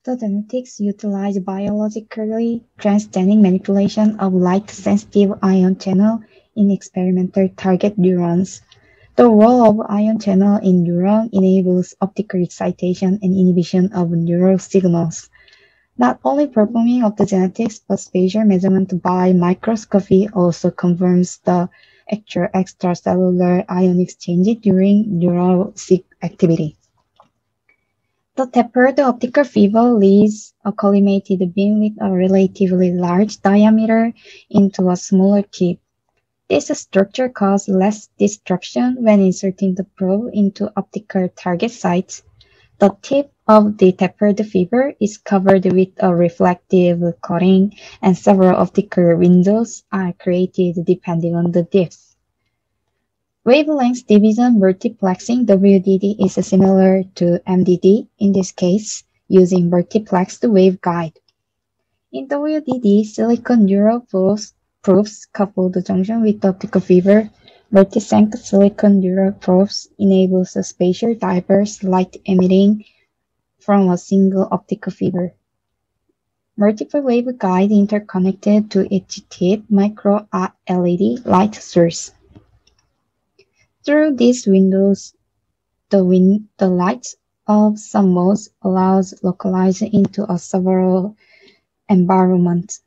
The genetics utilize biologically transgenic manipulation of light-sensitive ion channel in experimental target neurons. The role of ion channel in neuron enables optical excitation and inhibition of neural signals. Not only performing of the genetics, but spatial measurement by microscopy also confirms the actual extracellular ion exchange during neural activity. The tapered optical fiber leads a collimated beam with a relatively large diameter into a smaller tip. This structure causes less destruction when inserting the probe into optical target sites. The tip of the tapered fiber is covered with a reflective coating, and several optical windows are created depending on the depth. Wavelength division multiplexing (WDD) is similar to MDD, in this case, using multiplexed waveguide. In WDD, silicon neural probes couple the junction with the optical fiber. Multisenk silicon neural probes enables a spatial diverse light emitting from a single optical fiber. Multiple waveguide interconnected to each tip micro-LED light source. Through these windows, the light of some modes allows localization into a several environments.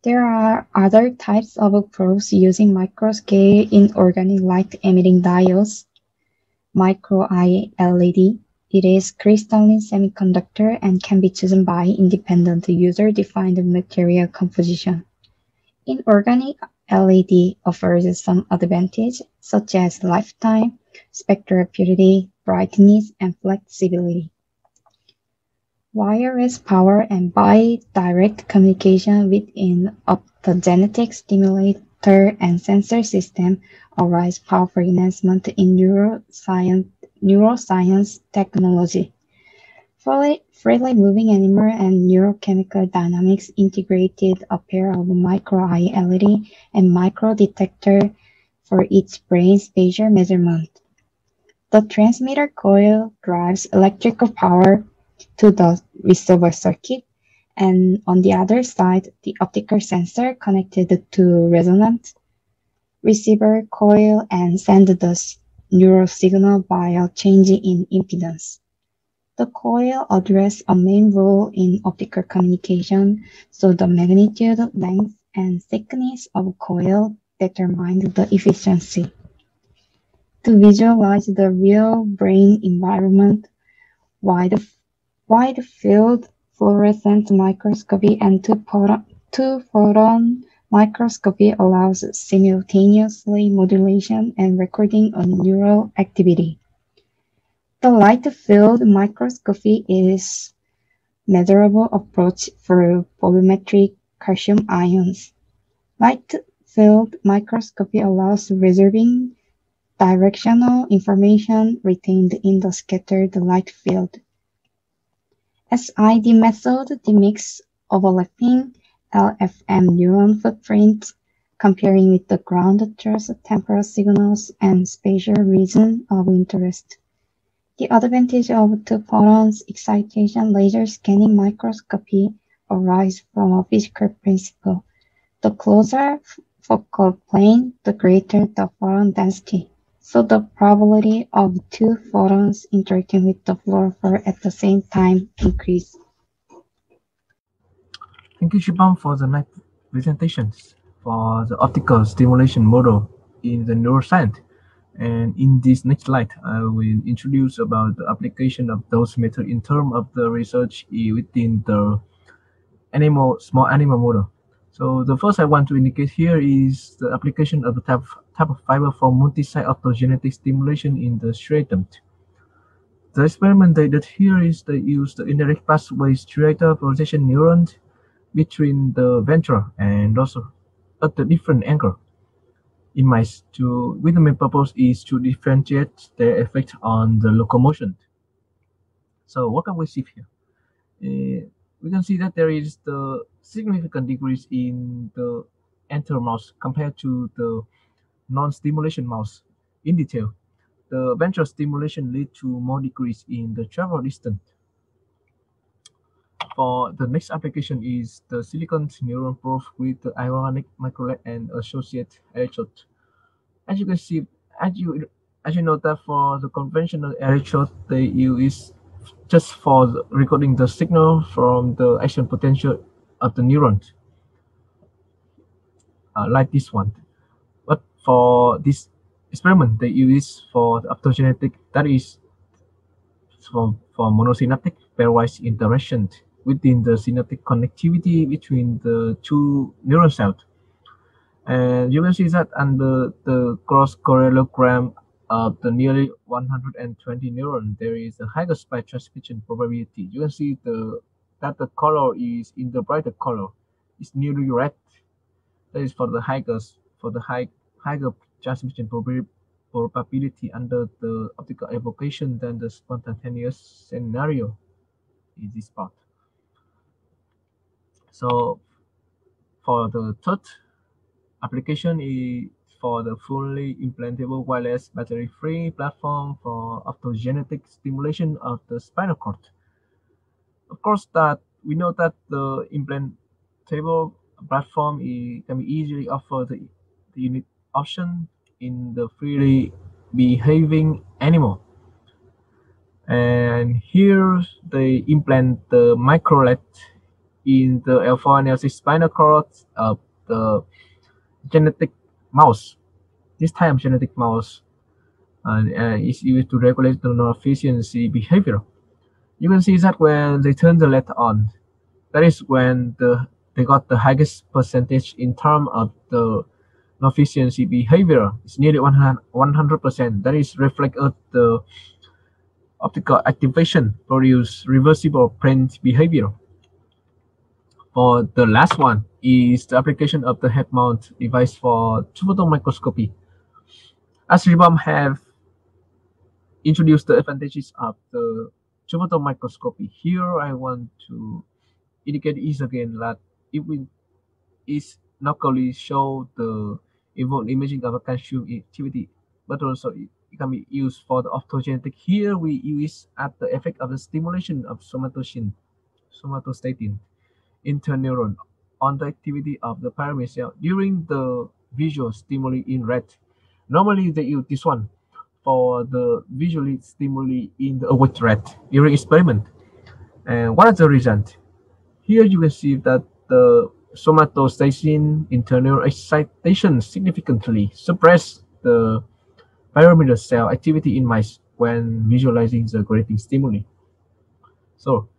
There are other types of probes using microscale inorganic light-emitting diodes. Micro-LED. It is crystalline semiconductor and can be chosen by independent user-defined material composition. Inorganic LED offers some advantages such as lifetime, spectral purity, brightness, and flexibility. Wireless power and bi-direct communication within the genetic stimulator and sensor system arise powerful enhancement in neuroscience technology. Freely moving animal and neurochemical dynamics integrated a pair of micro-LED and micro-detector for each brain spatial measurement. The transmitter coil drives electrical power to the receiver circuit, and on the other side, the optical sensor connected to resonant receiver coil and send the neural signal by a change in impedance. The coil addresses a main role in optical communication, so the magnitude, length, and thickness of coil determine the efficiency. To visualize the real brain environment, wide field fluorescence microscopy and two-photon microscopy allows simultaneously modulation and recording of neural activity. The light field microscopy is measurable approach for volumetric calcium ions. Light field microscopy allows reserving directional information retained in the scattered light field. SID method mimics overlapping LFM neuron footprints, comparing with the ground truth temporal signals and spatial region of interest. The advantage of two-photons excitation laser scanning microscopy arises from a physical principle. The closer focal plane, the greater the photon density. So the probability of two photons interacting with the fluorophore at the same time increase. Thank you, Shibam, for the nice presentations for the optical stimulation model in the neuroscience. And in this next slide, I will introduce about the application of those methods in terms of the research within the small animal model. So the first I want to indicate here is the application of the type of fiber for multi-site optogenetic stimulation in the striatum. The experiment they did here is they used the indirect pathway striatal polarization neurons between the ventral and also at a different angle in mice with the main purpose is to differentiate their effect on the locomotion. So what can we see here? We can see that there is the significant decrease in the enter mouse compared to the non-stimulation mouse. In detail, the ventral stimulation lead to more decrease in the travel distance. For the next application is the silicon neuron probe with the ionic MicroLED and associated electrode. As you can see, as you as you know that for the conventional electrode, they use just for recording the signal from the action potential of the neurons, like this one. But for this experiment, they use for the optogenetic, that is for monosynaptic pairwise interaction within the synaptic connectivity between the two neuron cells. And you can see that under the cross correlogram of the nearly 120 neuron, there is a higher spike transmission probability. You can see that the color is in the brighter color. It's nearly red. That is for the higher transmission probability under the optical evocation than the spontaneous scenario is this part. So for the third application is for the fully implantable wireless battery-free platform for optogenetic stimulation of the spinal cord. Of course, that we know that the implantable platform can be easily offer the unique option in the freely behaving animal. And here they implant the MicroLED in the alpha analysis spinal cord of the genetic mouse. This time genetic mouse is used to regulate the non-efficiency behavior. You can see that when they turn the LED on, that is when they got the highest percentage in terms of the non-efficiency behavior. It's nearly 100%. That is reflected the optical activation produce reversible print behavior. For the last one is the application of the head mount device for photon microscopy. As Ribam have introduced the advantages of the photon microscopy, here I want to indicate is again that is not only show the involved imaging of a calcium activity, but also it can be used for the optogenetic. Here we use at the effect of the stimulation of somatostatin interneuron on the activity of the pyramid cell during the visual stimuli in red. Normally they use this one for the visually stimuli in the awake rat during experiment. And what is the result? Here you can see that the somatostatin internal excitation significantly suppress the pyramidal cell activity in mice when visualizing the grating stimuli. So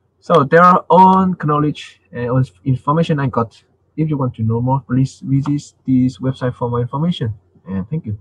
there are all knowledge and information I got. If you want to know more, please visit this website for more information. And thank you.